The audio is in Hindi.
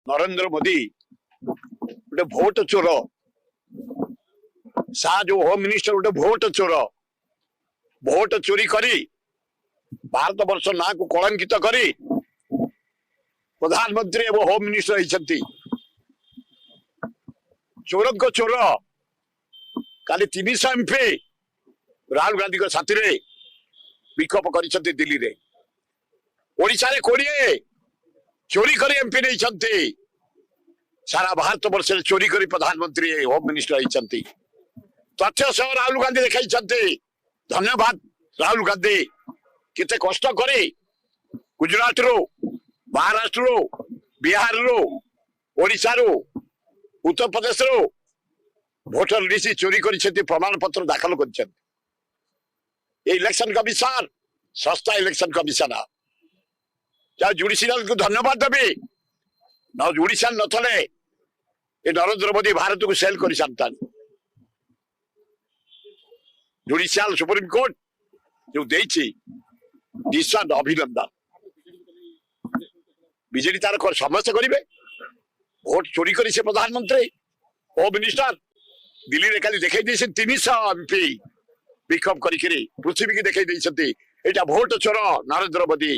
नरेंद्र मोदी गोटे भोट चोर शाह जो होम मिनिस्टर गोटे भोट चोर भोट चोरी करी भारत वर्ष ना को कलंकित करी प्रधानमंत्री एवं होम मिनिस्टर होती चोर को चोर काली 300 एमपी राहुल गांधी को साथी रे विक्षोभ कर दिल्ली रे ओडिशा रे 20 चोरी कर एमपी नहीं सारा भारत वर्ष चोरी कर प्रधानमंत्री होम मिनिस्टर होती तथ्य सह राहुल गांधी देखा धन्यवाद राहुल गांधी केते कष्ट करे गुजरात रो महाराष्ट्र रो बिहार रो ओडिशा रो उत्तर प्रदेश रो भोटर लिस्ट चोरी कर प्रमाण पत्र दाखल कर इलेक्शन कमिशन सस्ता इलेक्शन कमिशन जुडिशियल को धन्यवाद देवी न जुडिशियल न थे ये नरेंद्र मोदी भारत को सेल कर सकता जुडिशियल सुप्रीम कोर्ट जो निश्चय अभिनंदन बीजेडी तार समस्या करेंगे भोट चोरी कर प्रधानमंत्री होम मिनिस्टर दिल्ली रे खाली देखा 300 एमपी विक्षोभ कर पृथ्वी की देखा भोट चोर नरेंद्र मोदी